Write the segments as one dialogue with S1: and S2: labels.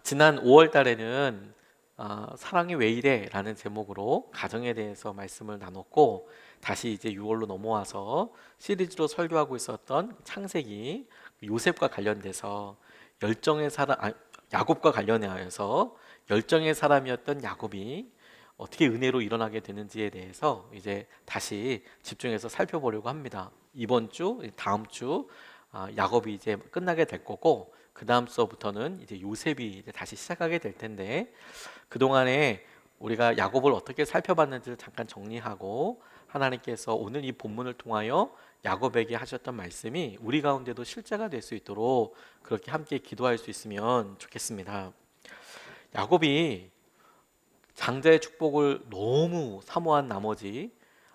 S1: 지난 5월 달에는 사랑이 왜 이래? 라는 제목으로 가정에 대해서 말씀을 나눴고, 다시 이제 6월로 넘어와서 시리즈로 설교하고 있었던 창세기 요셉과 관련돼서 열정의 사람, 야곱과 관련하여서 열정의 사람이었던 야곱이 어떻게 은혜로 일어나게 되는지에 대해서 이제 다시 집중해서 살펴보려고 합니다. 이번 주, 다음 주 야곱이 이제 끝나게 될 거고, 그 다음 수업부터는 이제 요셉이 이제 다시 시작하게 될 텐데, 그동안에 우리가 야곱을 어떻게 살펴봤는지를 잠깐 정리하고, 하나님께서 오늘 이 본문을 통하여 야곱에게 하셨던 말씀이 우리 가운데도 실제가 될 수 있도록 그렇게 함께 기도할 수 있으면 좋겠습니다. 야곱이 장자의 축복을 너무 사모한 나머지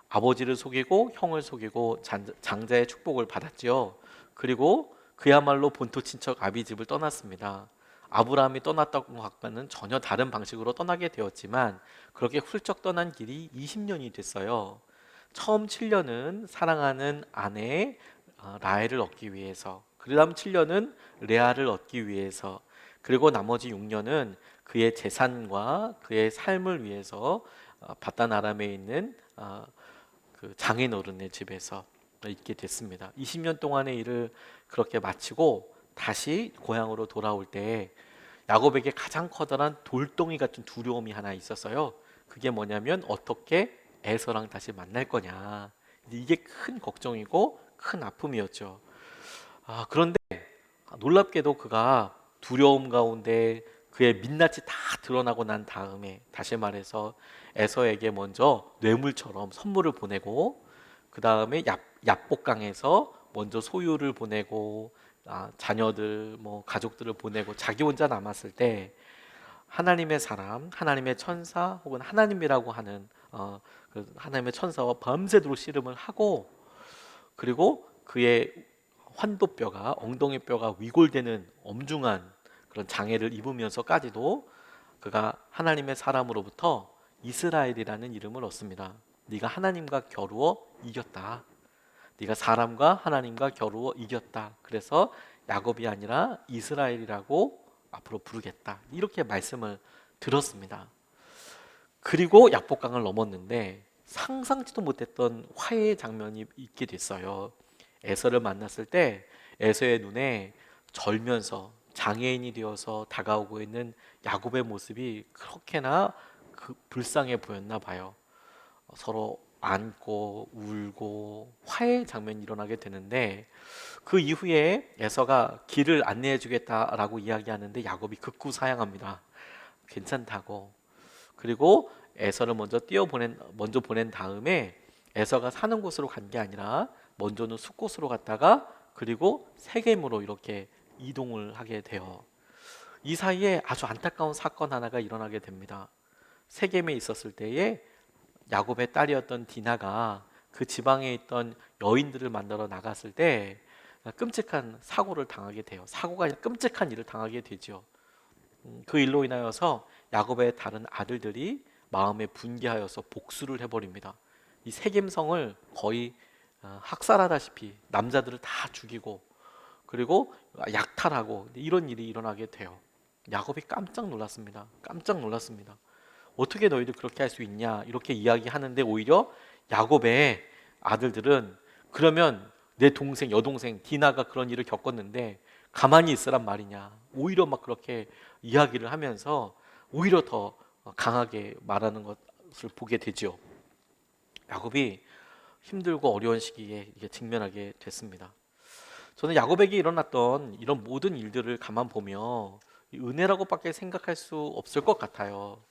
S1: 아버지를 속이고 형을 속이고 장자의 축복을 받았지요. 그리고 그야말로 본토 친척 아비집을 떠났습니다. 아브라함이 떠났던 것과는 전혀 다른 방식으로 떠나게 되었지만, 그렇게 훌쩍 떠난 길이 20년이 됐어요. 처음 7년은 사랑하는 아내 라헬을 얻기 위해서, 그 다음 7년은 레아를 얻기 위해서, 그리고 나머지 6년은 그의 재산과 그의 삶을 위해서 바단 아람에 있는 그 장인어른의 집에서 있게 됐습니다. 20년 동안의 일을 그렇게 마치고 다시 고향으로 돌아올 때 야곱에게 가장 커다란 돌덩이 같은 두려움이 하나 있었어요. 그게 뭐냐면 어떻게 에서랑 다시 만날 거냐. 이게 큰 걱정이고 큰 아픔이었죠. 그런데 놀랍게도 그가 두려움 가운데 그의 민낯이 다 드러나고 난 다음에, 다시 말해서 에서에게 먼저 뇌물처럼 선물을 보내고, 그 다음에 야복강에서 먼저 소유를 보내고, 자녀들 뭐 가족들을 보내고 자기 혼자 남았을 때, 하나님의 사람, 하나님의 천사 혹은 하나님이라고 하는 그 하나님의 천사와 밤새도록 씨름을 하고, 그리고 그의 환도뼈가, 엉덩이뼈가 위골되는 엄중한 그런 장애를 입으면서까지도 그가 하나님의 사람으로부터 이스라엘이라는 이름을 얻습니다. 네가 하나님과 겨루어 이겼다. 네가 사람과 하나님과 겨루어 이겼다. 그래서 야곱이 아니라 이스라엘이라고 앞으로 부르겠다. 이렇게 말씀을 들었습니다. 그리고 약복강을 넘었는데 상상치도 못했던 화해의 장면이 있게 됐어요. 에서를 만났을 때 에서의 눈에 절면서 장애인이 되어서 다가오고 있는 야곱의 모습이 그렇게나 불쌍해 보였나 봐요. 서로 안고 울고 화해의 장면이 일어나게 되는데, 그 이후에 에서가 길을 안내해 주겠다라고 이야기하는데 야곱이 극구 사양합니다. 괜찮다고. 그리고 에서를 먼저 보낸 다음에 에서가 사는 곳으로 간 게 아니라 먼저는 숲곳으로 갔다가 그리고 세겜으로 이렇게 이동을 하게 돼요. 이 사이에 아주 안타까운 사건 하나가 일어나게 됩니다. 세겜에 있었을 때에 야곱의 딸이었던 디나가 그 지방에 있던 여인들을 만나러 나갔을 때 끔찍한 사고를 당하게 돼요. 사고가 아니라 끔찍한 일을 당하게 되죠. 그 일로 인하여서 야곱의 다른 아들들이 마음에 분개하여서 복수를 해버립니다. 이 세겜성을 거의 학살하다시피 남자들을 다 죽이고, 그리고 약탈하고 이런 일이 일어나게 돼요. 야곱이 깜짝 놀랐습니다. 깜짝 놀랐습니다. 어떻게 너희들 그렇게 할 수 있냐 이렇게 이야기하는데, 오히려 야곱의 아들들은 그러면 내 동생 여동생 디나가 그런 일을 겪었는데 가만히 있으란 말이냐, 오히려 막 그렇게 이야기를 하면서 오히려 더 강하게 말하는 것을 보게 되죠. 야곱이 힘들고 어려운 시기에 이게 직면하게 됐습니다. 저는 야곱에게 일어났던 이런 모든 일들을 가만 보며 은혜라고밖에 생각할 수 없을 것 같아요.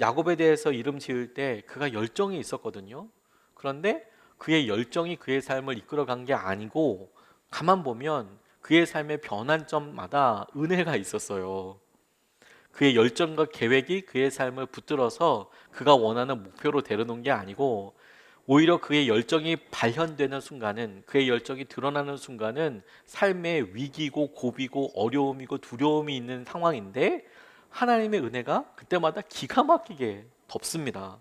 S1: 야곱에 대해서 이름 지을 때 그가 열정이 있었거든요. 그런데 그의 열정이 그의 삶을 이끌어간 게 아니고, 가만 보면 그의 삶의 변환점마다 은혜가 있었어요. 그의 열정과 계획이 그의 삶을 붙들어서 그가 원하는 목표로 데려놓은 게 아니고, 오히려 그의 열정이 발현되는 순간은, 그의 열정이 드러나는 순간은 삶의 위기고 고비고 어려움이고 두려움이 있는 상황인데 하나님의 은혜가 그때마다 기가 막히게 덮습니다.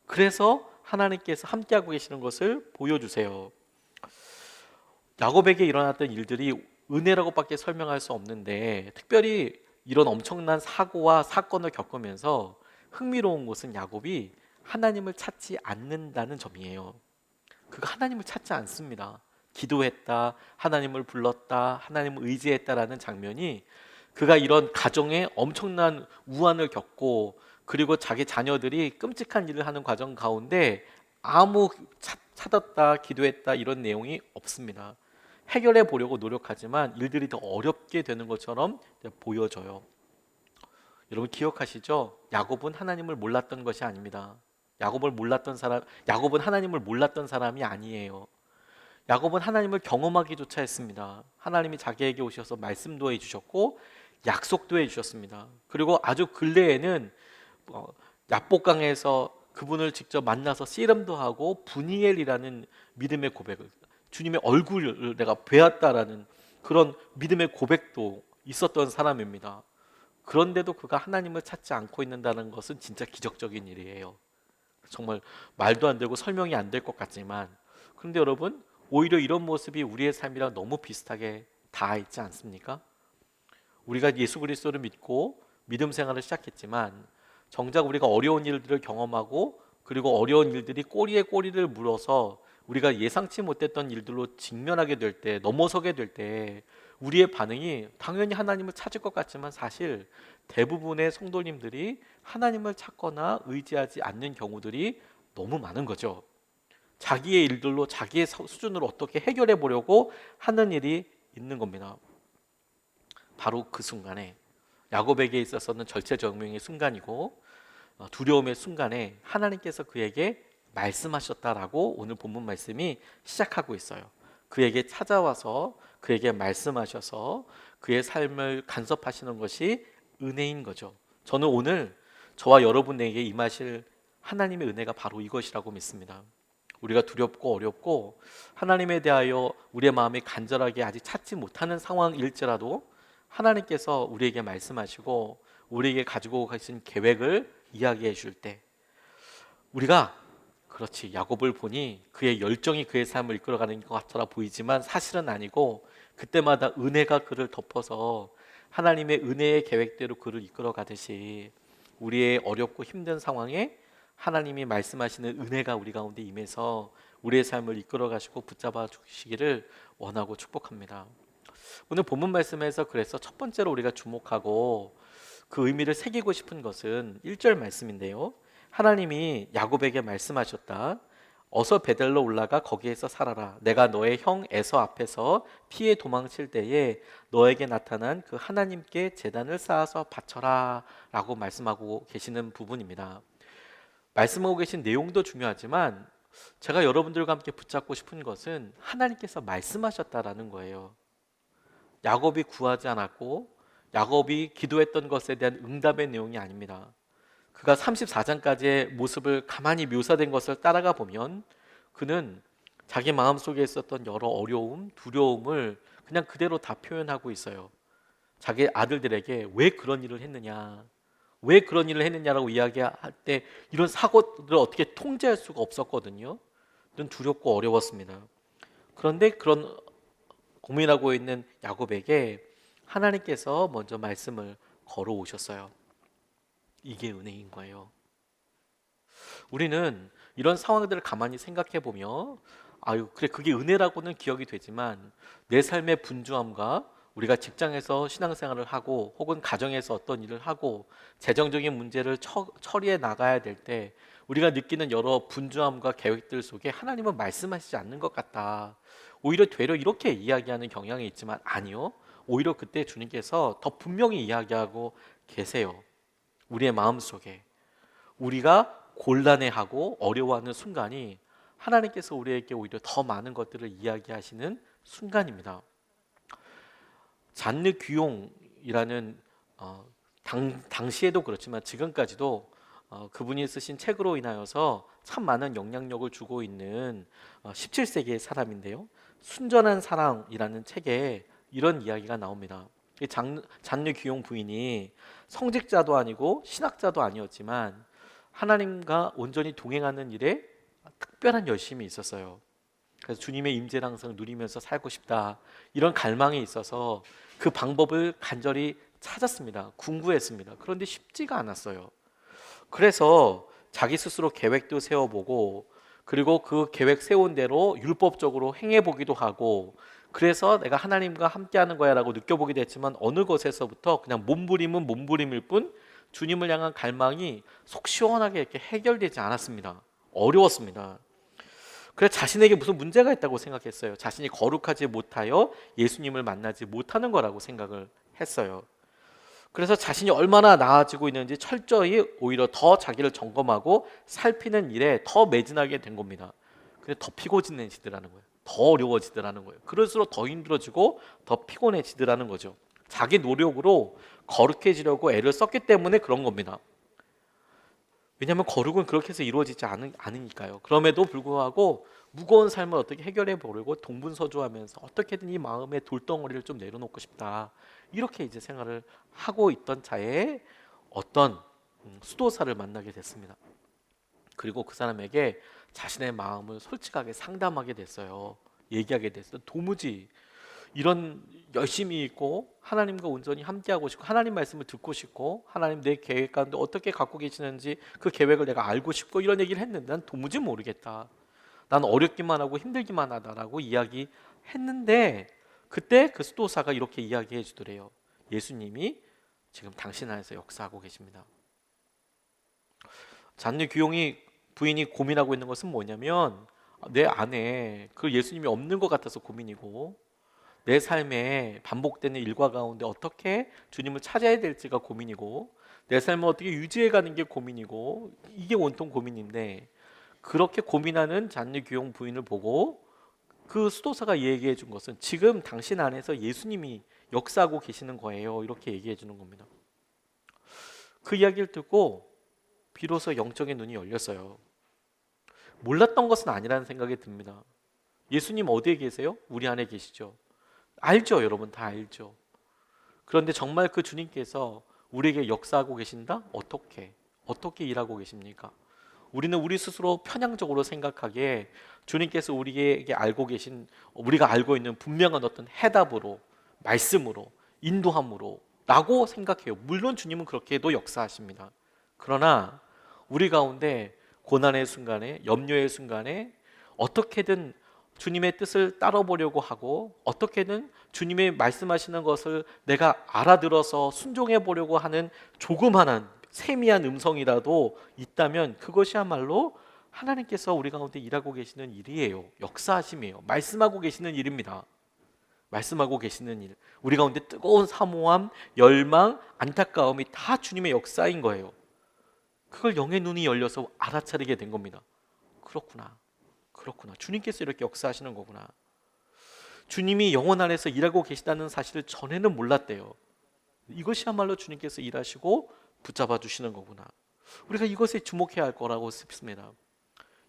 S1: 그래서 하나님께서 함께하고 계시는 것을 보여주세요. 야곱에게 일어났던 일들이 은혜라고밖에 설명할 수 없는데, 특별히 이런 엄청난 사고와 사건을 겪으면서 흥미로운 것은 야곱이 하나님을 찾지 않는다는 점이에요. 그가 하나님을 찾지 않습니다. 기도했다, 하나님을 불렀다, 하나님을 의지했다라는 장면이 그가 이런 가정에 엄청난 우환을 겪고 그리고 자기 자녀들이 끔찍한 일을 하는 과정 가운데 아무 찾았다, 기도했다 이런 내용이 없습니다. 해결해 보려고 노력하지만 일들이 더 어렵게 되는 것처럼 보여져요. 여러분 기억하시죠? 야곱은 하나님을 몰랐던 것이 아닙니다. 야곱은 하나님을 몰랐던 사람이 아니에요. 야곱은 하나님을 경험하기조차 했습니다. 하나님이 자기에게 오셔서 말씀도 해주셨고 약속도 해주셨습니다. 그리고 아주 근래에는 야복강에서 그분을 직접 만나서 씨름도 하고 분이엘이라는 믿음의 고백을, 주님의 얼굴을 내가 뵈었다라는 그런 믿음의 고백도 있었던 사람입니다. 그런데도 그가 하나님을 찾지 않고 있는다는 것은 진짜 기적적인 일이에요. 정말 말도 안 되고 설명이 안 될 것 같지만, 그런데 여러분 오히려 이런 모습이 우리의 삶이랑 너무 비슷하게 닿아 있지 않습니까? 우리가 예수 그리스도를 믿고 믿음 생활을 시작했지만 정작 우리가 어려운 일들을 경험하고 그리고 어려운 일들이 꼬리에 꼬리를 물어서 우리가 예상치 못했던 일들로 직면하게 될 때, 넘어서게 될 때 우리의 반응이 당연히 하나님을 찾을 것 같지만 사실 대부분의 성도님들이 하나님을 찾거나 의지하지 않는 경우들이 너무 많은 거죠. 자기의 일들로 자기의 수준으로 어떻게 해결해 보려고 하는 일이 있는 겁니다. 바로 그 순간에 야곱에게 있어서는 절체절명의 순간이고 두려움의 순간에 하나님께서 그에게 말씀하셨다라고 오늘 본문 말씀이 시작하고 있어요. 그에게 찾아와서 그에게 말씀하셔서 그의 삶을 간섭하시는 것이 은혜인 거죠. 저는 오늘 저와 여러분에게 임하실 하나님의 은혜가 바로 이것이라고 믿습니다. 우리가 두렵고 어렵고 하나님에 대하여 우리의 마음이 간절하게 아직 찾지 못하는 상황일지라도 하나님께서 우리에게 말씀하시고 우리에게 가지고 가신 계획을 이야기해 줄 때 우리가 그렇지 야곱을 보니 그의 열정이 그의 삶을 이끌어가는 것 같아 보이지만 사실은 아니고 그때마다 은혜가 그를 덮어서 하나님의 은혜의 계획대로 그를 이끌어가듯이 우리의 어렵고 힘든 상황에 하나님이 말씀하시는 은혜가 우리 가운데 임해서 우리의 삶을 이끌어 가시고 붙잡아 주시기를 원하고 축복합니다. 오늘 본문 말씀에서 그래서 첫 번째로 우리가 주목하고 그 의미를 새기고 싶은 것은 1절 말씀인데요. 하나님이 야곱에게 말씀하셨다. 어서 베델로 올라가 거기에서 살아라. 내가 너의 형 에서 앞에서 피해 도망칠 때에 너에게 나타난 그 하나님께 제단을 쌓아서 바쳐라 라고 말씀하고 계시는 부분입니다. 말씀하고 계신 내용도 중요하지만 제가 여러분들과 함께 붙잡고 싶은 것은 하나님께서 말씀하셨다라는 거예요. 야곱이 구하지 않았고 야곱이 기도했던 것에 대한 응답의 내용이 아닙니다. 그가 34장까지의 모습을 가만히 묘사된 것을 따라가 보면 그는 자기 마음속에 있었던 여러 어려움, 두려움을 그냥 그대로 다 표현하고 있어요. 자기 아들들에게 왜 그런 일을 했느냐, 왜 그런 일을 했느냐라고 이야기할 때 이런 사고들을 어떻게 통제할 수가 없었거든요. 좀 두렵고 어려웠습니다. 그런데 그런 고민하고 있는 야곱에게 하나님께서 먼저 말씀을 걸어오셨어요. 이게 은혜인 거예요. 우리는 이런 상황들을 가만히 생각해 보며 아유 그래 그게 은혜라고는 기억이 되지만 내 삶의 분주함과 우리가 직장에서 신앙생활을 하고 혹은 가정에서 어떤 일을 하고 재정적인 문제를 처리해 나가야 될 때 우리가 느끼는 여러 분주함과 계획들 속에 하나님은 말씀하시지 않는 것 같다. 오히려 되려 이렇게 이야기하는 경향이 있지만 아니요. 오히려 그때 주님께서 더 분명히 이야기하고 계세요. 우리의 마음속에 우리가 곤란해하고 어려워하는 순간이 하나님께서 우리에게 오히려 더 많은 것들을 이야기하시는 순간입니다. 잔느 귀용이라는 당시에도 그렇지만 지금까지도 그분이 쓰신 책으로 인하여서 참 많은 영향력을 주고 있는 17세기의 사람인데요. 순전한 사랑이라는 책에 이런 이야기가 나옵니다. 잔느 귀용 부인이 성직자도 아니고 신학자도 아니었지만 하나님과 온전히 동행하는 일에 특별한 열심이 있었어요. 그래서 주님의 임재를 항상 누리면서 살고 싶다 이런 갈망이 있어서 그 방법을 간절히 찾았습니다. 궁구했습니다. 그런데 쉽지가 않았어요. 그래서 자기 스스로 계획도 세워보고, 그리고 그 계획 세운 대로 율법적으로 행해보기도 하고, 그래서 내가 하나님과 함께하는 거야 라고 느껴보기도 했지만, 어느 것에서부터 그냥 몸부림은 몸부림일 뿐 주님을 향한 갈망이 속 시원하게 이렇게 해결되지 않았습니다. 어려웠습니다. 그래서 자신에게 무슨 문제가 있다고 생각했어요. 자신이 거룩하지 못하여 예수님을 만나지 못하는 거라고 생각을 했어요. 그래서 자신이 얼마나 나아지고 있는지 철저히 오히려 더 자기를 점검하고 살피는 일에 더 매진하게 된 겁니다. 근데 더 피곤해지더라는 거예요. 더 어려워지더라는 거예요. 그럴수록 더 힘들어지고 더 피곤해지더라는 거죠. 자기 노력으로 거룩해지려고 애를 썼기 때문에 그런 겁니다. 왜냐하면 거룩은 그렇게 해서 이루어지지 않으니까요. 그럼에도 불구하고 무거운 삶을 어떻게 해결해 보려고 동분서주하면서 어떻게든 이 마음의 돌덩어리를 좀 내려놓고 싶다, 이렇게 이제 생활을 하고 있던 차에 어떤 수도사를 만나게 됐습니다. 그리고 그 사람에게 자신의 마음을 솔직하게 상담하게 됐어요. 얘기하게 됐어요. 도무지 이런 열심히 있고 하나님과 온전히 함께하고 싶고 하나님 말씀을 듣고 싶고 하나님 내 계획 가운데 어떻게 갖고 계시는지 그 계획을 내가 알고 싶고 이런 얘기를 했는데 난 도무지 모르겠다. 난 어렵기만 하고 힘들기만 하다라고 이야기했는데, 그때 그 수도사가 이렇게 이야기해 주더래요. 예수님이 지금 당신 안에서 역사하고 계십니다. 잔류 규용이 부인이 고민하고 있는 것은 뭐냐면, 내 안에 그 예수님이 없는 것 같아서 고민이고, 내 삶에 반복되는 일과 가운데 어떻게 주님을 찾아야 될지가 고민이고, 내 삶을 어떻게 유지해가는 게 고민이고, 이게 온통 고민인데, 그렇게 고민하는 잔류 규용 부인을 보고 그 수도사가 얘기해 준 것은 지금 당신 안에서 예수님이 역사하고 계시는 거예요, 이렇게 얘기해 주는 겁니다. 그 이야기를 듣고 비로소 영적인 눈이 열렸어요. 몰랐던 것은 아니라는 생각이 듭니다. 예수님 어디에 계세요? 우리 안에 계시죠. 알죠, 여러분 다 알죠. 그런데 정말 그 주님께서 우리에게 역사하고 계신다? 어떻게 일하고 계십니까? 우리는 우리 스스로 편향적으로 생각하기에 주님께서 우리에게 알고 계신, 우리가 알고 있는 분명한 어떤 해답으로, 말씀으로, 인도함으로 라고 생각해요. 물론 주님은 그렇게도 역사하십니다. 그러나 우리 가운데 고난의 순간에, 염려의 순간에 어떻게든 주님의 뜻을 따라보려고 하고 어떻게든 주님의 말씀하시는 것을 내가 알아들어서 순종해 보려고 하는 조그마한 세미한 음성이라도 있다면 그것이야말로 하나님께서 우리 가운데 일하고 계시는 일이에요. 역사하심이에요. 말씀하고 계시는 일입니다. 말씀하고 계시는 일, 우리 가운데 뜨거운 사모함, 열망, 안타까움이 다 주님의 역사인 거예요. 그걸 영의 눈이 열려서 알아차리게 된 겁니다. 그렇구나. 주님께서 이렇게 역사하시는 거구나. 주님이 영혼 안에서 일하고 계시다는 사실을 전에는 몰랐대요. 이것이야말로 주님께서 일하시고 붙잡아 주시는 거구나. 우리가 이것에 주목해야 할 거라고 싶습니다.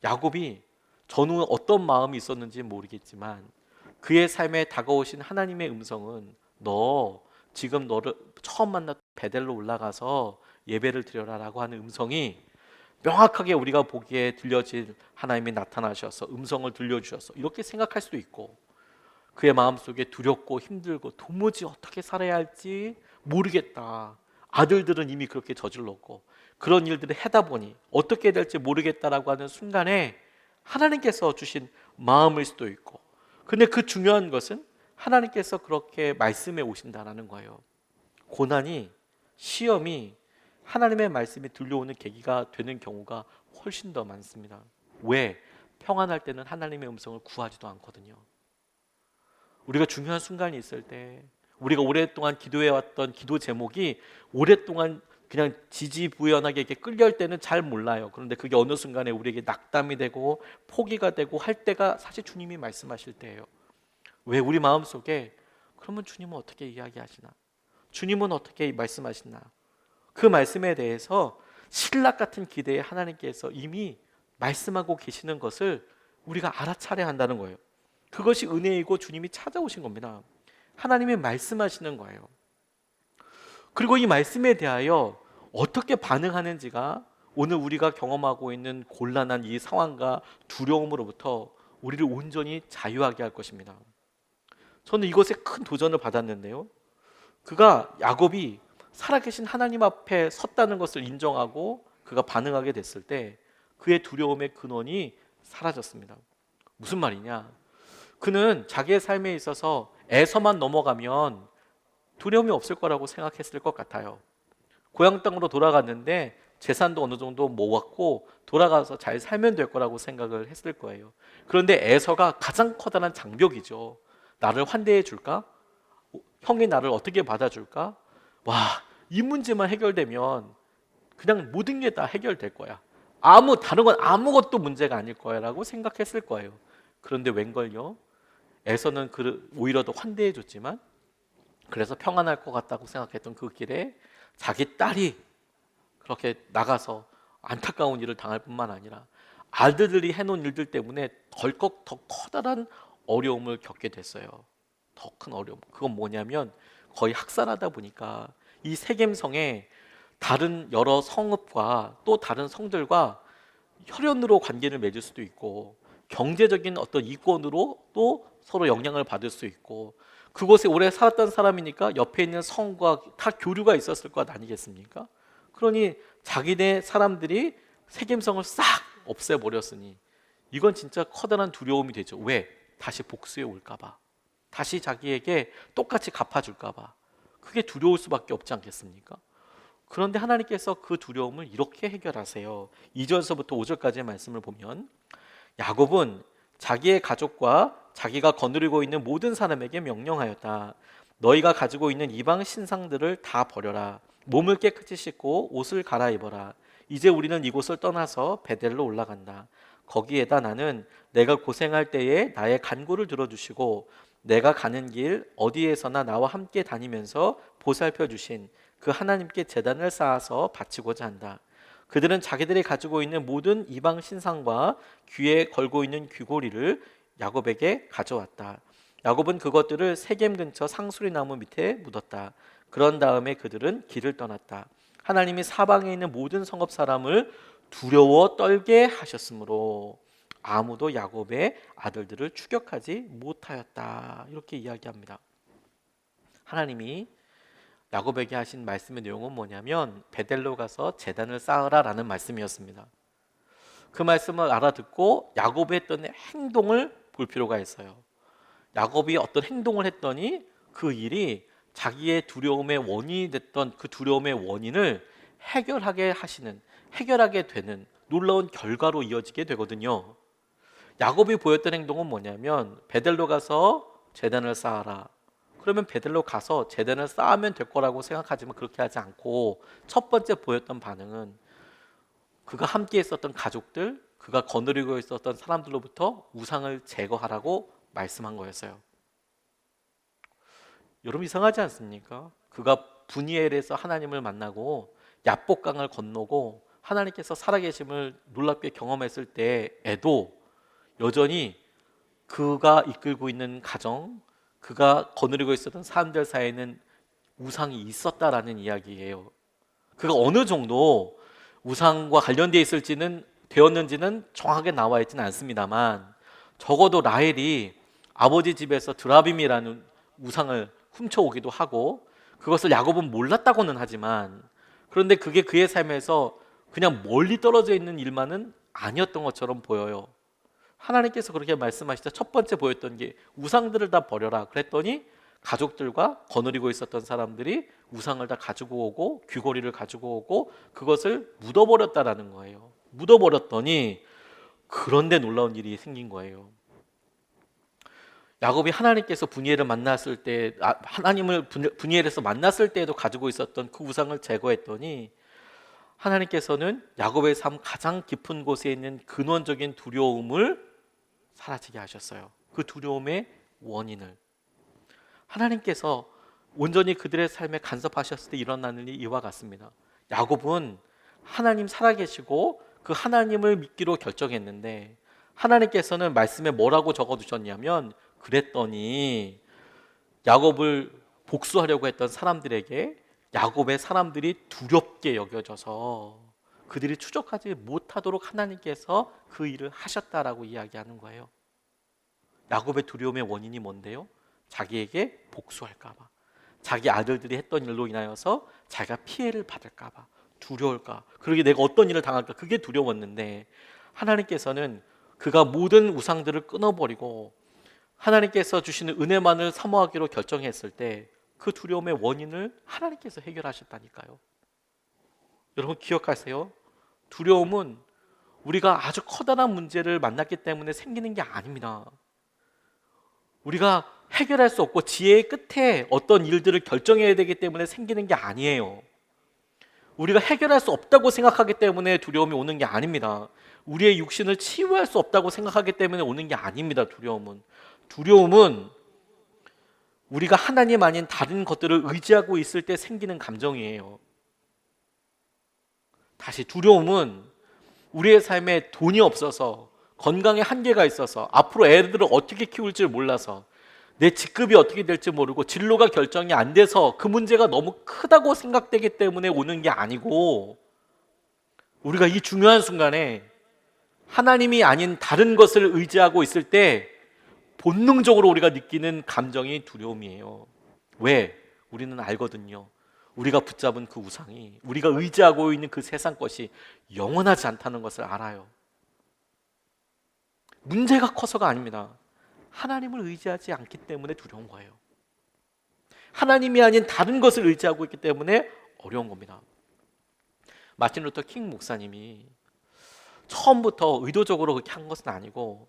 S1: 야곱이 전후 어떤 마음이 있었는지 모르겠지만 그의 삶에 다가오신 하나님의 음성은 너 지금 너를 처음 만났던 베델로 올라가서 예배를 드려라라고 하는 음성이 명확하게 우리가 보기에 들려질 하나님이 나타나셔서 음성을 들려주셔서 이렇게 생각할 수도 있고, 그의 마음속에 두렵고 힘들고 도무지 어떻게 살아야 할지 모르겠다, 아들들은 이미 그렇게 저질렀고 그런 일들을 하다 보니 어떻게 될지 모르겠다라고 하는 순간에 하나님께서 주신 마음일 수도 있고, 근데 그 중요한 것은 하나님께서 그렇게 말씀해 오신다라는 거예요. 고난이, 시험이 하나님의 말씀이 들려오는 계기가 되는 경우가 훨씬 더 많습니다. 왜? 평안할 때는 하나님의 음성을 구하지도 않거든요. 우리가 중요한 순간이 있을 때, 우리가 오랫동안 기도해왔던 기도 제목이 오랫동안 그냥 지지부연하게 이렇게 끌려올 때는 잘 몰라요. 그런데 그게 어느 순간에 우리에게 낙담이 되고 포기가 되고 할 때가 사실 주님이 말씀하실 때예요. 왜? 우리 마음속에 그러면 주님은 어떻게 이야기하시나? 주님은 어떻게 말씀하시나? 그 말씀에 대해서 신락 같은 기대에 하나님께서 이미 말씀하고 계시는 것을 우리가 알아차려야 한다는 거예요. 그것이 은혜이고 주님이 찾아오신 겁니다. 하나님이 말씀하시는 거예요. 그리고 이 말씀에 대하여 어떻게 반응하는지가 오늘 우리가 경험하고 있는 곤란한 이 상황과 두려움으로부터 우리를 온전히 자유하게 할 것입니다. 저는 이것에 큰 도전을 받았는데요, 야곱이 살아계신 하나님 앞에 섰다는 것을 인정하고 그가 반응하게 됐을 때 그의 두려움의 근원이 사라졌습니다. 무슨 말이냐? 그는 자기의 삶에 있어서 에서만 넘어가면 두려움이 없을 거라고 생각했을 것 같아요. 고향 땅으로 돌아갔는데 재산도 어느 정도 모았고 돌아가서 잘 살면 될 거라고 생각을 했을 거예요. 그런데 에서가 가장 커다란 장벽이죠. 나를 환대해 줄까? 형이 나를 어떻게 받아줄까? 와, 이 문제만 해결되면 그냥 모든 게 다 해결될 거야. 다른 건 아무것도 문제가 아닐 거야라고 생각했을 거예요. 그런데 웬걸요? 에서는 그를 오히려 더 환대해 줬지만 그래서 평안할 것 같다고 생각했던 그 길에 자기 딸이 그렇게 나가서 안타까운 일을 당할 뿐만 아니라 아들들이 해놓은 일들 때문에 덜컥 더 커다란 어려움을 겪게 됐어요. 더 큰 어려움. 그건 뭐냐면 거의 학살하다 보니까 이 세겜성에 다른 여러 성읍과 또 다른 성들과 혈연으로 관계를 맺을 수도 있고 경제적인 어떤 이권으로 또 서로 영향을 받을 수 있고 그곳에 오래 살았던 사람이니까 옆에 있는 성과 다 교류가 있었을 것 아니겠습니까? 그러니 자기네 사람들이 세겜성을 싹 없애버렸으니 이건 진짜 커다란 두려움이 되죠. 왜? 다시 복수해 올까 봐. 다시 자기에게 똑같이 갚아줄까 봐. 그게 두려울 수밖에 없지 않겠습니까? 그런데 하나님께서 그 두려움을 이렇게 해결하세요. 2절서부터 5절까지의 말씀을 보면 야곱은 자기의 가족과 자기가 거느리고 있는 모든 사람에게 명령하였다. 너희가 가지고 있는 이방 신상들을 다 버려라. 몸을 깨끗이 씻고 옷을 갈아입어라. 이제 우리는 이곳을 떠나서 베델로 올라간다. 거기에다 나는 내가 고생할 때에 나의 간구를 들어주시고 내가 가는 길 어디에서나 나와 함께 다니면서 보살펴 주신 그 하나님께 제단을 쌓아서 바치고자 한다. 그들은 자기들이 가지고 있는 모든 이방 신상과 귀에 걸고 있는 귀고리를 야곱에게 가져왔다. 야곱은 그것들을 세겜 근처 상수리 나무 밑에 묻었다. 그런 다음에 그들은 길을 떠났다. 하나님이 사방에 있는 모든 성읍 사람을 두려워 떨게 하셨으므로 아무도 야곱의 아들들을 추격하지 못하였다. 이렇게 이야기합니다. 하나님이 야곱에게 하신 말씀의 내용은 뭐냐면 베델로 가서 제단을 쌓으라라는 말씀이었습니다. 그 말씀을 알아듣고 야곱이 했던 행동을 볼 필요가 있어요. 야곱이 어떤 행동을 했더니 그 일이 자기의 두려움의 원인이 됐던 그 두려움의 원인을 해결하게 되는 놀라운 결과로 이어지게 되거든요. 야곱이 보였던 행동은 뭐냐면 베델로 가서 제단을 쌓아라. 그러면 베델로 가서 제단을 쌓으면 될 거라고 생각하지만 그렇게 하지 않고 첫 번째 보였던 반응은 그가 함께 있었던 가족들, 그가 거느리고 있었던 사람들로부터 우상을 제거하라고 말씀한 거였어요. 여러분 이상하지 않습니까? 그가 분이엘에서 하나님을 만나고 야복강을 건너고 하나님께서 살아계심을 놀랍게 경험했을 때에도 여전히 그가 이끌고 있는 가정, 그가 거느리고 있었던 사람들 사이에는 우상이 있었다라는 이야기예요. 그가 어느 정도 우상과 관련되어 되었는지는 정확하게 나와 있지는 않습니다만 적어도 라헬이 아버지 집에서 드라빔이라는 우상을 훔쳐오기도 하고 그것을 야곱은 몰랐다고는 하지만 그런데 그게 그의 삶에서 그냥 멀리 떨어져 있는 일만은 아니었던 것처럼 보여요. 하나님께서 그렇게 말씀하시자 첫 번째 보였던 게 우상들을 다 버려라 그랬더니 가족들과 거느리고 있었던 사람들이 우상을 다 가지고 오고 귀고리를 가지고 오고 그것을 묻어버렸다라는 거예요. 묻어버렸더니 그런데 놀라운 일이 생긴 거예요. 야곱이 하나님께서 분이엘을 만났을 때 하나님을 분이엘에서 만났을 때에도 가지고 있었던 그 우상을 제거했더니 하나님께서는 야곱의 삶 가장 깊은 곳에 있는 근원적인 두려움을 사라지게 하셨어요. 그 두려움의 원인을 하나님께서 온전히 그들의 삶에 간섭하셨을 때 일어나는 일이 이와 같습니다. 야곱은 하나님 살아계시고 그 하나님을 믿기로 결정했는데 하나님께서는 말씀에 뭐라고 적어두셨냐면 그랬더니 야곱을 복수하려고 했던 사람들에게 야곱의 사람들이 두렵게 여겨져서 그들이 추적하지 못하도록 하나님께서 그 일을 하셨다라고 이야기하는 거예요. 야곱의 두려움의 원인이 뭔데요? 자기에게 복수할까 봐. 자기 아들들이 했던 일로 인하여서 자기가 피해를 받을까 봐 두려울까, 그러게 내가 어떤 일을 당할까, 그게 두려웠는데 하나님께서는 그가 모든 우상들을 끊어버리고 하나님께서 주시는 은혜만을 사모하기로 결정했을 때 그 두려움의 원인을 하나님께서 해결하셨다니까요. 여러분 기억하세요. 두려움은 우리가 아주 커다란 문제를 만났기 때문에 생기는 게 아닙니다. 우리가 해결할 수 없고 지혜의 끝에 어떤 일들을 결정해야 되기 때문에 생기는 게 아니에요. 우리가 해결할 수 없다고 생각하기 때문에 두려움이 오는 게 아닙니다. 우리의 육신을 치유할 수 없다고 생각하기 때문에 오는 게 아닙니다. 두려움은 우리가 하나님 아닌 다른 것들을 의지하고 있을 때 생기는 감정이에요. 다시, 두려움은 우리의 삶에 돈이 없어서, 건강에 한계가 있어서, 앞으로 애들을 어떻게 키울지 몰라서, 내 직급이 어떻게 될지 모르고 진로가 결정이 안 돼서 그 문제가 너무 크다고 생각되기 때문에 오는 게 아니고, 우리가 이 중요한 순간에 하나님이 아닌 다른 것을 의지하고 있을 때 본능적으로 우리가 느끼는 감정이 두려움이에요. 왜? 우리는 알거든요. 우리가 붙잡은 그 우상이, 우리가 의지하고 있는 그 세상 것이 영원하지 않다는 것을 알아요. 문제가 커서가 아닙니다. 하나님을 의지하지 않기 때문에 두려운 거예요. 하나님이 아닌 다른 것을 의지하고 있기 때문에 어려운 겁니다. 마틴 루터 킹 목사님이 처음부터 의도적으로 그렇게 한 것은 아니고,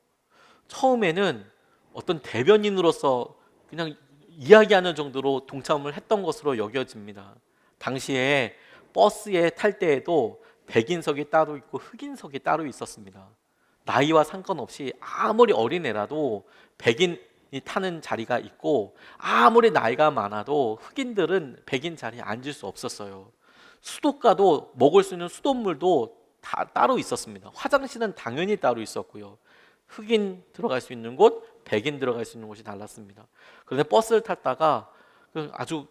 S1: 처음에는 어떤 대변인으로서 그냥 이야기하는 정도로 동참을 했던 것으로 여겨집니다. 당시에 버스에 탈 때에도 백인석이 따로 있고 흑인석이 따로 있었습니다. 나이와 상관없이 아무리 어린애라도 백인이 타는 자리가 있고, 아무리 나이가 많아도 흑인들은 백인 자리에 앉을 수 없었어요. 수도가도 먹을 수 있는 수돗물도 다 따로 있었습니다. 화장실은 당연히 따로 있었고요. 흑인 들어갈 수 있는 곳, 백인 들어갈 수 있는 곳이 달랐습니다. 그런데 버스를 탔다가 아주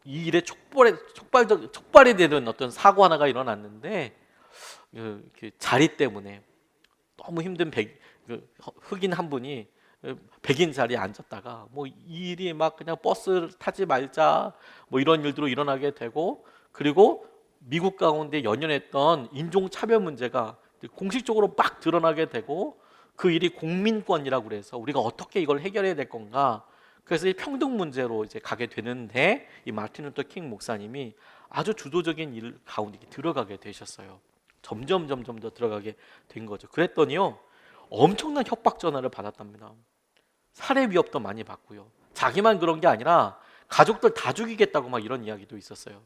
S1: 이 일에 촉발이 되는 어떤 사고 하나가 일어났는데, 자리 때문에 너무 힘든 흑인 한 분이 백인 자리에 앉았다가 뭐 이 일이 막 그냥 버스를 타지 말자 뭐 이런 일들로 일어나게 되고, 그리고 미국 가운데 연연했던 인종차별 문제가 공식적으로 막 드러나게 되고, 그 일이 공민권이라고 그래서 우리가 어떻게 이걸 해결해야 될 건가, 그래서 이 평등 문제로 이제 가게 되는데, 이 마틴 루터 킹 목사님이 아주 주도적인 일 가운데 들어가게 되셨어요. 점점 더 들어가게 된 거죠. 그랬더니요, 엄청난 협박 전화를 받았답니다. 살해 위협도 많이 받고요. 자기만 그런 게 아니라 가족들 다 죽이겠다고 막 이런 이야기도 있었어요.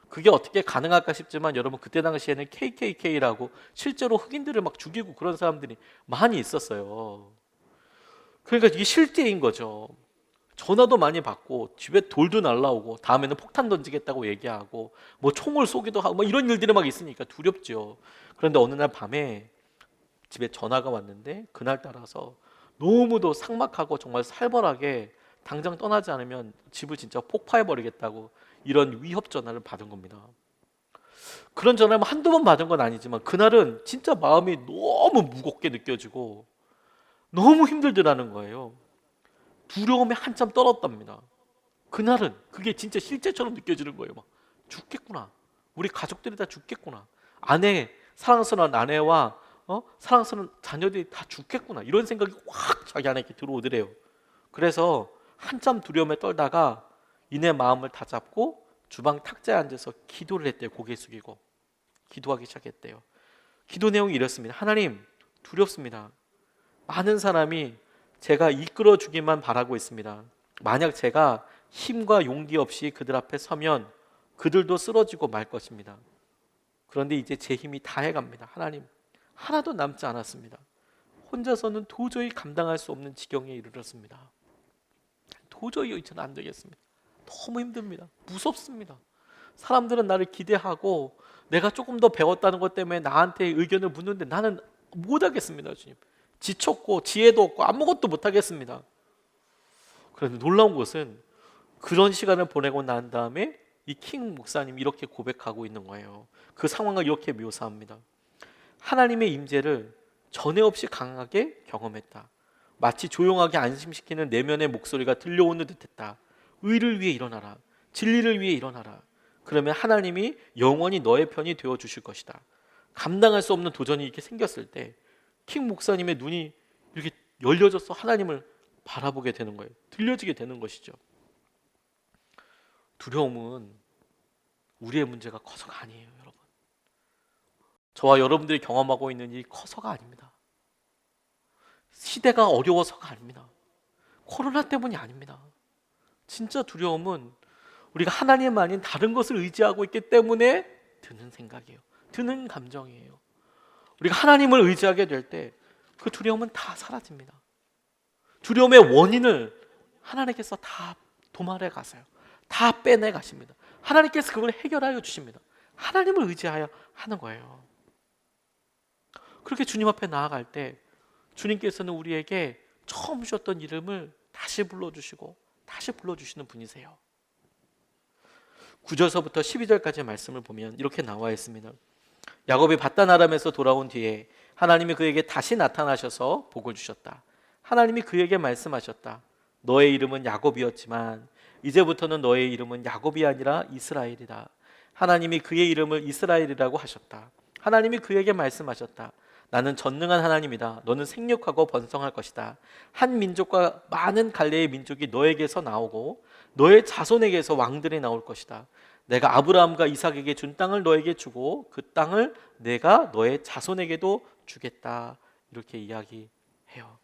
S1: 그게 어떻게 가능할까 싶지만 여러분, 그때 당시에는 KKK라고 실제로 흑인들을 막 죽이고 그런 사람들이 많이 있었어요. 그러니까 이게 실제인 거죠. 전화도 많이 받고 집에 돌도 날라오고 다음에는 폭탄 던지겠다고 얘기하고 뭐 총을 쏘기도 하고 뭐 이런 일들이 막 있으니까 두렵죠. 그런데 어느 날 밤에 집에 전화가 왔는데, 그날 따라서 너무도 삭막하고 정말 살벌하게 당장 떠나지 않으면 집을 진짜 폭파해버리겠다고 이런 위협 전화를 받은 겁니다. 그런 전화를 한두 번 받은 건 아니지만 그날은 진짜 마음이 너무 무겁게 느껴지고 너무 힘들더라는 거예요. 두려움에 한참 떨었답니다. 그날은 그게 진짜 실제처럼 느껴지는 거예요. 막 죽겠구나. 우리 가족들이 다 죽겠구나. 사랑스러운 아내와 사랑스러운 자녀들이 다 죽겠구나. 이런 생각이 확 자기 안에 이렇게 들어오더래요. 그래서 한참 두려움에 떨다가 이내 마음을 다잡고 주방 탁자에 앉아서 기도를 했대요. 고개 숙이고 기도하기 시작했대요. 기도 내용이 이렇습니다. 하나님, 두렵습니다. 많은 사람이 제가 이끌어 주기만 바라고 있습니다. 만약 제가 힘과 용기 없이 그들 앞에 서면 그들도 쓰러지고 말 것입니다. 그런데 이제 제 힘이 다해갑니다. 하나님, 하나도 남지 않았습니다. 혼자서는 도저히 감당할 수 없는 지경에 이르렀습니다. 도저히 저는 안 되겠습니다. 너무 힘듭니다. 무섭습니다. 사람들은 나를 기대하고 내가 조금 더 배웠다는 것 때문에 나한테 의견을 묻는데 나는 못하겠습니다. 주님, 지쳤고 지혜도 없고 아무것도 못하겠습니다. 그런데 놀라운 것은 그런 시간을 보내고 난 다음에 이 킹 목사님이 이렇게 고백하고 있는 거예요. 그 상황을 이렇게 묘사합니다. 하나님의 임재를 전에 없이 강하게 경험했다. 마치 조용하게 안심시키는 내면의 목소리가 들려오는 듯했다. 의를 위해 일어나라. 진리를 위해 일어나라. 그러면 하나님이 영원히 너의 편이 되어 주실 것이다. 감당할 수 없는 도전이 이렇게 생겼을 때 킹 목사님의 눈이 이렇게 열려져서 하나님을 바라보게 되는 거예요. 들려지게 되는 것이죠. 두려움은 우리의 문제가 커서가 아니에요, 여러분. 저와 여러분들이 경험하고 있는 일이 커서가 아닙니다. 시대가 어려워서가 아닙니다. 코로나 때문이 아닙니다. 진짜 두려움은 우리가 하나님 아닌 다른 것을 의지하고 있기 때문에 드는 생각이에요. 드는 감정이에요. 우리가 하나님을 의지하게 될 때 그 두려움은 다 사라집니다. 두려움의 원인을 하나님께서 다 도말해 가세요. 다 빼내 가십니다. 하나님께서 그걸 해결하여 주십니다. 하나님을 의지하여 하는 거예요. 그렇게 주님 앞에 나아갈 때 주님께서는 우리에게 처음 주셨던 이름을 다시 불러주시고 다시 불러주시는 분이세요. 9절서부터 12절까지 말씀을 보면 이렇게 나와 있습니다. 야곱이 밧단 아람에서 돌아온 뒤에 하나님이 그에게 다시 나타나셔서 복을 주셨다. 하나님이 그에게 말씀하셨다. 너의 이름은 야곱이었지만 이제부터는 너의 이름은 야곱이 아니라 이스라엘이다. 하나님이 그의 이름을 이스라엘이라고 하셨다. 하나님이 그에게 말씀하셨다. 나는 전능한 하나님이다. 너는 생육하고 번성할 것이다. 한 민족과 많은 갈대의 민족이 너에게서 나오고 너의 자손에게서 왕들이 나올 것이다. 내가 아브라함과 이삭에게 준 땅을 너에게 주고 그 땅을 내가 너의 자손에게도 주겠다. 이렇게 이야기해요.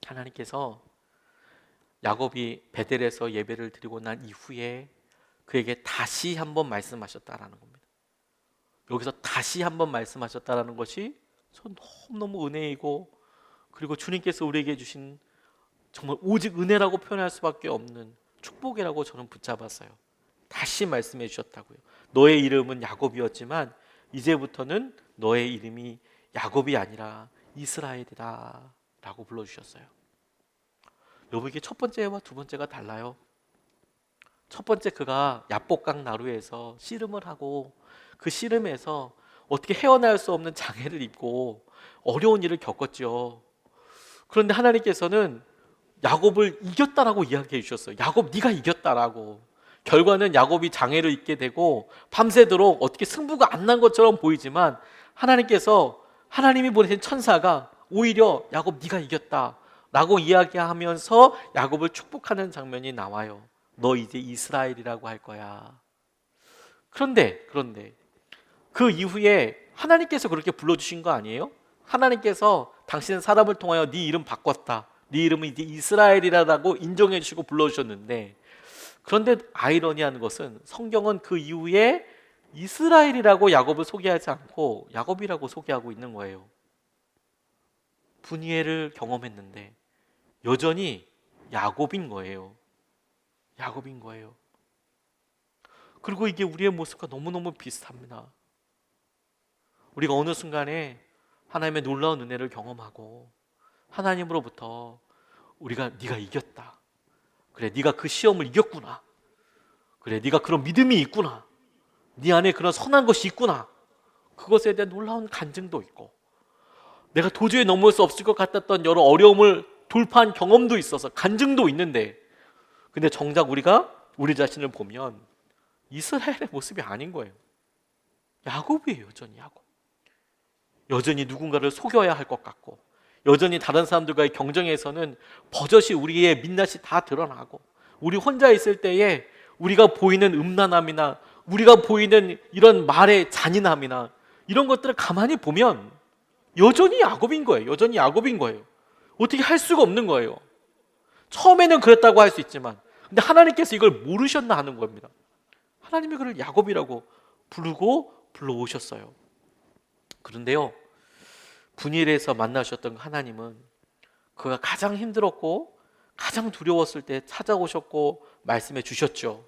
S1: 하나님께서 야곱이 베델에서 예배를 드리고 난 이후에 그에게 다시 한번 말씀하셨다라는 겁니다. 여기서 다시 한번 말씀하셨다라는 것이 전 너무너무 은혜이고, 그리고 주님께서 우리에게 주신 정말 오직 은혜라고 표현할 수밖에 없는 축복이라고 저는 붙잡았어요. 다시 말씀해 주셨다고요. 너의 이름은 야곱이었지만 이제부터는 너의 이름이 야곱이 아니라 이스라엘이다 라고 불러주셨어요. 여러분, 이게 첫 번째와 두 번째가 달라요. 첫 번째, 그가 야복강 나루에서 씨름을 하고 그 씨름에서 어떻게 헤어나올 수 없는 장애를 입고 어려운 일을 겪었죠. 그런데 하나님께서는 야곱을 이겼다라고 이야기해 주셨어요. 야곱, 네가 이겼다라고. 결과는 야곱이 장애를 입게 되고 밤새도록 어떻게 승부가 안 난 것처럼 보이지만 하나님이 보내신 천사가 오히려 야곱, 네가 이겼다 라고 이야기하면서 야곱을 축복하는 장면이 나와요. 너 이제 이스라엘이라고 할 거야. 그런데 그 이후에 하나님께서 그렇게 불러주신 거 아니에요? 하나님께서 당신은 사람을 통하여 네 이름 바꿨다, 네 이름은 이제 이스라엘이라고 인정해 주시고 불러주셨는데, 그런데 아이러니한 것은 성경은 그 이후에 이스라엘이라고 야곱을 소개하지 않고 야곱이라고 소개하고 있는 거예요. 분이엘을 경험했는데 여전히 야곱인 거예요. 야곱인 거예요. 그리고 이게 우리의 모습과 너무너무 비슷합니다. 우리가 어느 순간에 하나님의 놀라운 은혜를 경험하고 하나님으로부터 우리가 네가 이겼다, 그래 네가 그 시험을 이겼구나, 그래 네가 그런 믿음이 있구나, 네 안에 그런 선한 것이 있구나, 그것에 대한 놀라운 간증도 있고, 내가 도저히 넘을 수 없을 것 같았던 여러 어려움을 돌파한 경험도 있어서 간증도 있는데, 근데 정작 우리가 우리 자신을 보면 이스라엘의 모습이 아닌 거예요. 야곱이에요. 여전히 야곱. 여전히 누군가를 속여야 할 것 같고, 여전히 다른 사람들과의 경쟁에서는 버젓이 우리의 민낯이 다 드러나고, 우리 혼자 있을 때에 우리가 보이는 음란함이나 우리가 보이는 이런 말의 잔인함이나 이런 것들을 가만히 보면 여전히 야곱인 거예요. 여전히 야곱인 거예요. 어떻게 할 수가 없는 거예요. 처음에는 그랬다고 할 수 있지만, 근데 하나님께서 이걸 모르셨나 하는 겁니다. 하나님이 그를 야곱이라고 불러오셨어요. 그런데요, 분일에서 만나셨던 하나님은 그가 가장 힘들었고 가장 두려웠을 때 찾아오셨고 말씀해 주셨죠.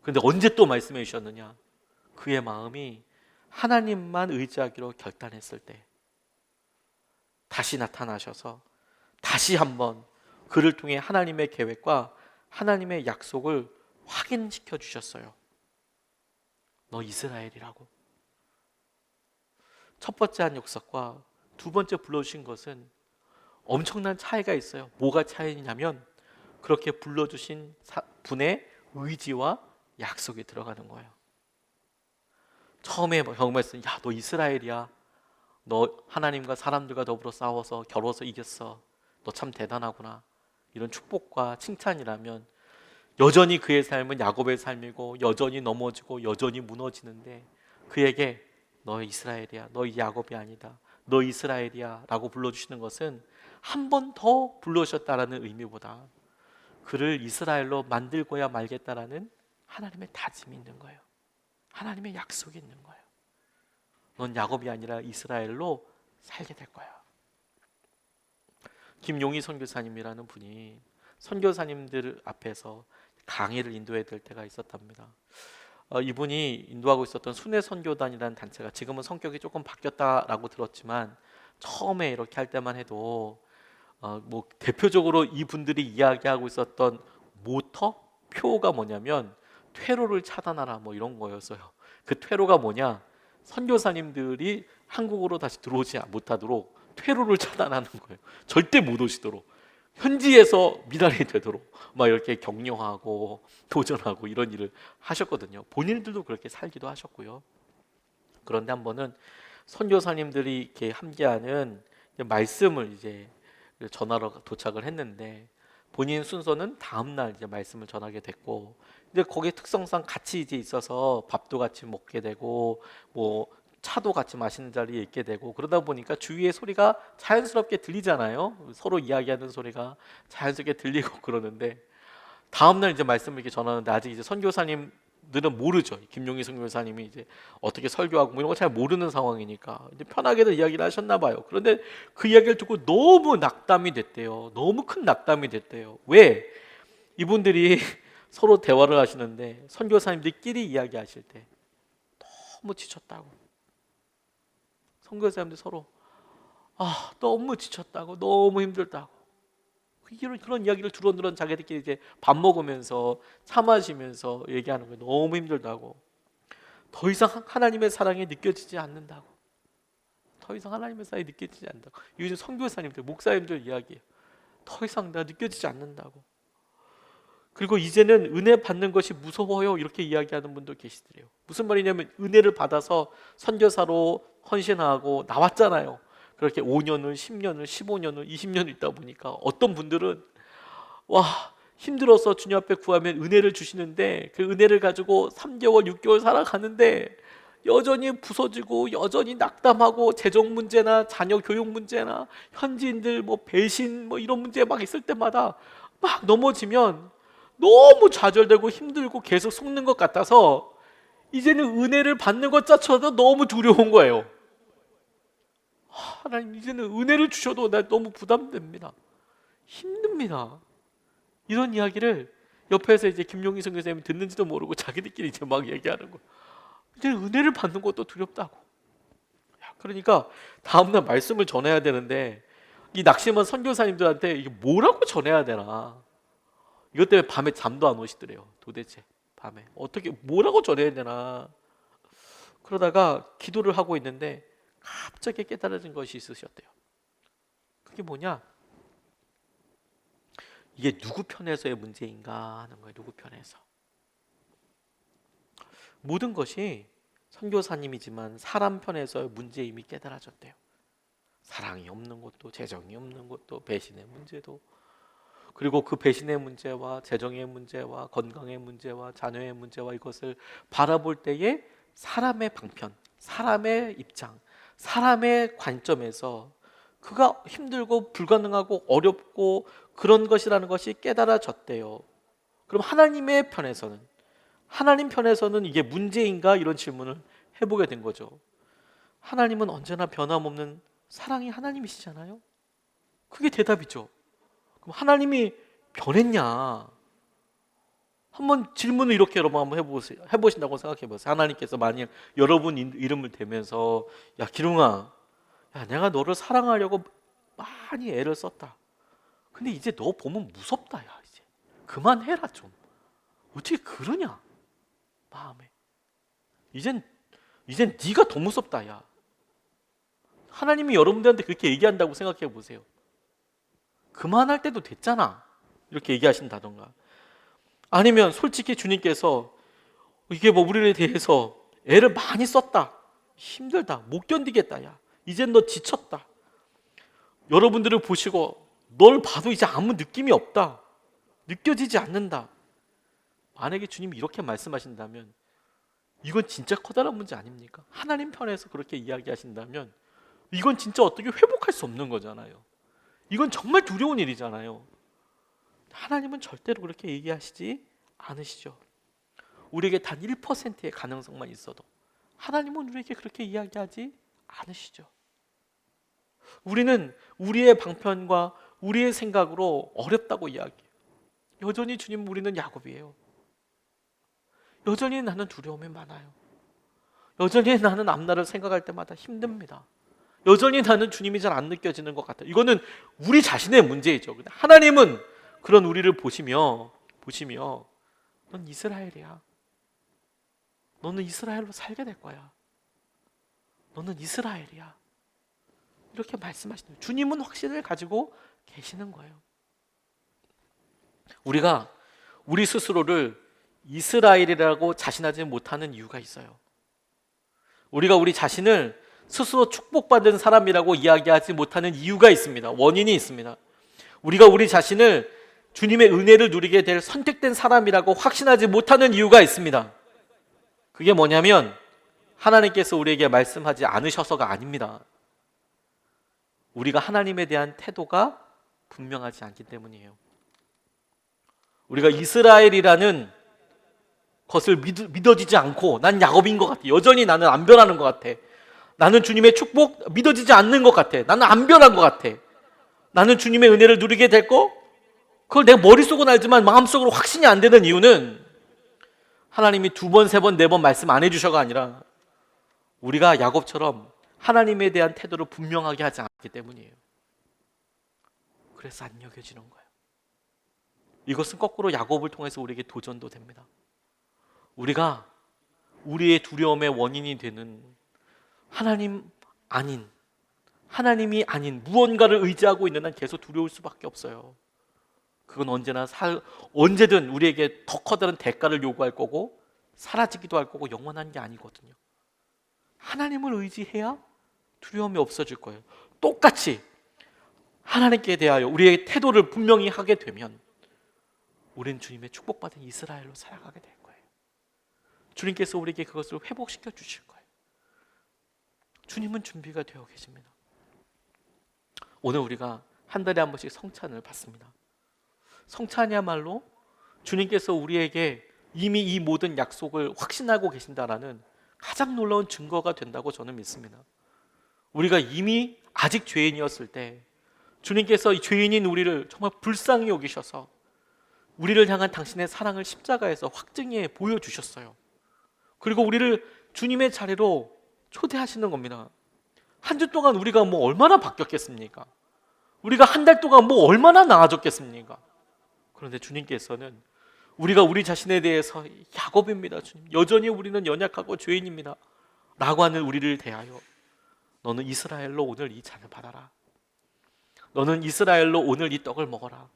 S1: 그런데 언제 또 말씀해 주셨느냐? 그의 마음이 하나님만 의지하기로 결단했을 때 다시 나타나셔서 다시 한번 그를 통해 하나님의 계획과 하나님의 약속을 확인시켜 주셨어요. 너 이스라엘이라고. 첫 번째 한 약속과 두 번째 불러주신 것은 엄청난 차이가 있어요. 뭐가 차이냐면 그렇게 불러주신 분의 의지와 약속이 들어가는 거예요. 처음에 경험했을 때, 야, 너 이스라엘이야. 너 하나님과 사람들과 더불어 싸워서 겨뤄서 이겼어. 너 참 대단하구나. 이런 축복과 칭찬이라면, 여전히 그의 삶은 야곱의 삶이고 여전히 넘어지고 여전히 무너지는데, 그에게 너 이스라엘이야, 너 야곱이 아니다, 너 이스라엘이야 라고 불러주시는 것은 한 번 더 불러주셨다라는 의미보다 그를 이스라엘로 만들고야 말겠다라는 하나님의 다짐이 있는 거예요. 하나님의 약속이 있는 거예요. 넌 야곱이 아니라 이스라엘로 살게 될 거야. 김용희 선교사님이라는 분이 선교사님들 앞에서 강의를 인도해야 될 때가 있었답니다. 이분이 인도하고 있었던 순회 선교단이라는 단체가 지금은 성격이 조금 바뀌었다라고 들었지만, 처음에 이렇게 할 때만 해도 뭐 대표적으로 이분들이 이야기하고 있었던 표가 뭐냐면 퇴로를 차단하라 뭐 이런 거였어요. 그 퇴로가 뭐냐? 선교사님들이 한국으로 다시 들어오지 못하도록 퇴로를 차단하는 거예요. 절대 못 오시도록, 현지에서 미달이 되도록 막 이렇게 격려하고 도전하고 이런 일을 하셨거든요. 본인들도 그렇게 살기도 하셨고요. 그런데 한 번은 선교사님들이 이렇게 함께하는 말씀을 이제 전하러 도착을 했는데, 본인 순서는 다음 날 이제 말씀을 전하게 됐고, 근데 거기 특성상 같이 이제 있어서 밥도 같이 먹게 되고 뭐 차도 같이 마시는 자리에 있게 되고, 그러다 보니까 주위의 소리가 자연스럽게 들리잖아요. 서로 이야기하는 소리가 자연스럽게 들리고 그러는데, 다음 날 이제 말씀을 이렇게 전하는데, 아직 이제 선교사님들은 모르죠. 김용희 선교사님이 이제 어떻게 설교하고 뭐 이런 거 잘 모르는 상황이니까 이제 편하게도 이야기를 하셨나 봐요. 그런데 그 이야기를 듣고 너무 낙담이 됐대요. 너무 큰 낙담이 됐대요. 왜? 이분들이 서로 대화를 하시는데 선교사님들끼리 이야기하실 때 너무 지쳤다고, 선교사님들 서로 너무 지쳤다고, 너무 힘들다고, 그런 이야기를 두런두런 자기들끼리 이제 밥 먹으면서 차 마시면서 얘기하는 거예요. 너무 힘들다고, 더 이상 하나님의 사랑이 느껴지지 않는다고, 더 이상 하나님의 사랑이 느껴지지 않는다고. 요즘 선교사님들, 목사님들 이야기예요. 더 이상 나 느껴지지 않는다고. 그리고 이제는 은혜 받는 것이 무서워요, 이렇게 이야기하는 분도 계시더래요. 무슨 말이냐면, 은혜를 받아서 선교사로 헌신하고 나왔잖아요. 그렇게 5년을 10년을 15년을 20년을 있다 보니까 어떤 분들은 힘들어서 주님 앞에 구하면 은혜를 주시는데, 그 은혜를 가지고 3개월 6개월 살아가는데 여전히 부서지고 여전히 낙담하고, 재정 문제나 자녀 교육 문제나 현지인들 뭐 배신 뭐 이런 문제 막 있을 때마다 막 넘어지면 너무 좌절되고 힘들고 계속 속는 것 같아서 이제는 은혜를 받는 것 자체도 너무 두려운 거예요. 하나님, 이제는 은혜를 주셔도 나 너무 부담됩니다, 힘듭니다. 이런 이야기를 옆에서 이제 김용희 선교사님이 듣는지도 모르고 자기들끼리 이제 막 얘기하는 거예요. 이제 은혜를 받는 것도 두렵다고. 그러니까 다음날 말씀을 전해야 되는데, 이 낙심한 선교사님들한테 이게 뭐라고 전해야 되나, 이것 때문에 밤에 잠도 안 오시더래요. 도대체 밤에 어떻게 뭐라고 전해야 되나. 그러다가 기도를 하고 있는데 갑자기 깨달아진 것이 있으셨대요. 그게 뭐냐? 이게 누구 편에서의 문제인가 하는 거예요. 누구 편에서. 모든 것이 선교사님이지만 사람 편에서의 문제임이 깨달아졌대요. 사랑이 없는 것도, 재정이 없는 것도, 배신의 문제도, 그리고 그 배신의 문제와 재정의 문제와 건강의 문제와 자녀의 문제와 이것을 바라볼 때에 사람의 방편, 사람의 입장, 사람의 관점에서 그가 힘들고 불가능하고 어렵고 그런 것이라는 것이 깨달아졌대요. 그럼 하나님의 편에서는, 하나님 편에서는 이게 문제인가, 이런 질문을 해보게 된 거죠. 하나님은 언제나 변함없는 사랑이 하나님이시잖아요. 그게 대답이죠. 그럼 하나님이 변했냐? 한번 질문을 이렇게 여러분 한번 해보신다고 생각해 보세요. 하나님께서 만약 여러분 이름을 대면서, 야 기룡아, 야 내가 너를 사랑하려고 많이 애를 썼다. 근데 이제 너 보면 무섭다. 야 이제 그만해라 좀. 어떻게 그러냐? 마음에. 이젠 네가 더 무섭다. 야. 하나님이 여러분들한테 그렇게 얘기한다고 생각해 보세요. 그만할 때도 됐잖아. 이렇게 얘기하신다던가, 아니면 솔직히 주님께서 이게 뭐 우리에 대해서 애를 많이 썼다, 힘들다, 못 견디겠다, 야 이젠 너 지쳤다, 여러분들을 보시고 널 봐도 이제 아무 느낌이 없다, 느껴지지 않는다. 만약에 주님이 이렇게 말씀하신다면 이건 진짜 커다란 문제 아닙니까? 하나님 편에서 그렇게 이야기하신다면 이건 진짜 어떻게 회복할 수 없는 거잖아요. 이건 정말 두려운 일이잖아요. 하나님은 절대로 그렇게 얘기하시지 않으시죠. 우리에게 단 1%의 가능성만 있어도 하나님은 우리에게 그렇게 이야기하지 않으시죠. 우리는 우리의 방편과 우리의 생각으로 어렵다고 이야기해요. 여전히 주님, 우리는 야곱이에요. 여전히 나는 두려움이 많아요. 여전히 나는 앞날을 생각할 때마다 힘듭니다. 여전히 나는 주님이 잘 안 느껴지는 것 같아요. 이거는 우리 자신의 문제이죠. 근데 하나님은 그런 우리를 보시며 넌 이스라엘이야. 너는 이스라엘로 살게 될 거야. 너는 이스라엘이야. 이렇게 말씀하시는 거예요. 주님은 확신을 가지고 계시는 거예요. 우리가 우리 스스로를 이스라엘이라고 자신하지 못하는 이유가 있어요. 우리가 우리 자신을 스스로 축복받은 사람이라고 이야기하지 못하는 이유가 있습니다. 원인이 있습니다. 우리가 우리 자신을 주님의 은혜를 누리게 될 선택된 사람이라고 확신하지 못하는 이유가 있습니다. 그게 뭐냐면 하나님께서 우리에게 말씀하지 않으셔서가 아닙니다. 우리가 하나님에 대한 태도가 분명하지 않기 때문이에요. 우리가 이스라엘이라는 것을 믿어지지 않고 난 야곱인 것 같아. 여전히 나는 안 변하는 것 같아. 나는 주님의 축복 믿어지지 않는 것 같아. 나는 안 변한 것 같아. 나는 주님의 은혜를 누리게 될 거? 그걸 내가 머릿속은 알지만 마음속으로 확신이 안 되는 이유는 하나님이 2번, 3번, 4번 말씀 안 해주셔가 아니라 우리가 야곱처럼 하나님에 대한 태도를 분명하게 하지 않기 때문이에요. 그래서 안 여겨지는 거예요. 이것은 거꾸로 야곱을 통해서 우리에게 도전도 됩니다. 우리가 우리의 두려움의 원인이 되는 하나님이 아닌 무언가를 의지하고 있는 한 계속 두려울 수밖에 없어요. 그건 언제든 우리에게 더 커다란 대가를 요구할 거고 사라지기도 할 거고 영원한 게 아니거든요. 하나님을 의지해야 두려움이 없어질 거예요. 똑같이 하나님께 대하여 우리의 태도를 분명히 하게 되면 우리는 주님의 축복받은 이스라엘로 살아가게 될 거예요. 주님께서 우리에게 그것을 회복시켜 주실 거예요. 주님은 준비가 되어 계십니다. 오늘 우리가 한 달에 한 번씩 성찬을 받습니다. 성찬이야말로 주님께서 우리에게 이미 이 모든 약속을 확신하고 계신다라는 가장 놀라운 증거가 된다고 저는 믿습니다. 우리가 이미 아직 죄인이었을 때 주님께서 이 죄인인 우리를 정말 불쌍히 여기셔서 우리를 향한 당신의 사랑을 십자가에서 확증해 보여주셨어요. 그리고 우리를 주님의 자리로 초대하시는 겁니다. 한 주 동안 우리가 뭐 얼마나 바뀌었겠습니까? 우리가 한 달 동안 뭐 얼마나 나아졌겠습니까? 그런데 주님께서는 우리가 우리 자신에 대해서 야곱입니다. 주님, 여전히 우리는 연약하고 죄인입니다 라고 하는 우리를 대하여 너는 이스라엘로 오늘 이 잔을 받아라. 너는 이스라엘로 오늘 이 떡을 먹어라.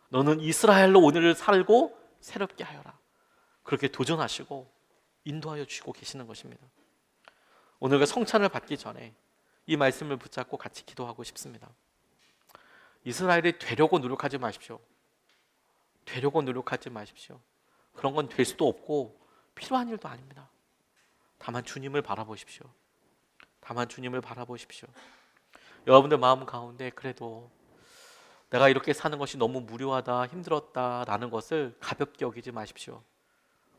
S1: 너는 이스라엘로 오늘을 살고 새롭게 하여라. 그렇게 도전하시고 인도하여 주시고 계시는 것입니다. 오늘 그 성찬을 받기 전에 이 말씀을 붙잡고 같이 기도하고 싶습니다. 이스라엘이 되려고 노력하지 마십시오. 되려고 노력하지 마십시오. 그런 건 될 수도 없고 필요한 일도 아닙니다. 다만 주님을 바라보십시오. 다만 주님을 바라보십시오. 여러분들 마음 가운데 그래도 내가 이렇게 사는 것이 너무 무료하다, 힘들었다라는 것을 가볍게 여기지 마십시오.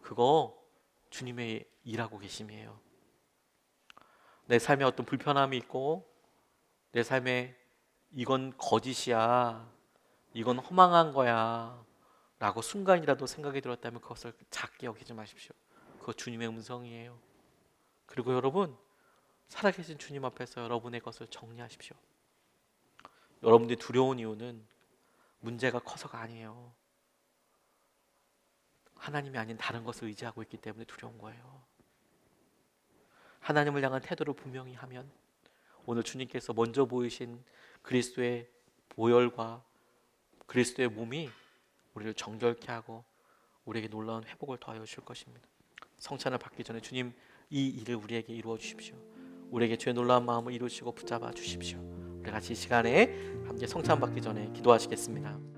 S1: 그거 주님의 일하고 계심이에요. 내 삶에 어떤 불편함이 있고 내 삶에 이건 거짓이야, 이건 허망한 거야 라고 순간이라도 생각이 들었다면 그것을 작게 여기지 마십시오. 그거 주님의 음성이에요. 그리고 여러분, 살아계신 주님 앞에서 여러분의 것을 정리하십시오. 여러분들이 두려운 이유는 문제가 커서가 아니에요. 하나님이 아닌 다른 것을 의지하고 있기 때문에 두려운 거예요. 하나님을 향한 태도를 분명히 하면 오늘 주님께서 먼저 보이신 그리스도의 보혈과 그리스도의 몸이 우리를 정결케 하고 우리에게 놀라운 회복을 더하여 주실 것입니다. 성찬을 받기 전에 주님 이 일을 우리에게 이루어 주십시오. 우리에게 주의 놀라운 마음을 이루시고 붙잡아 주십시오. 우리 같이 이 시간에 함께 성찬 받기 전에 기도하시겠습니다.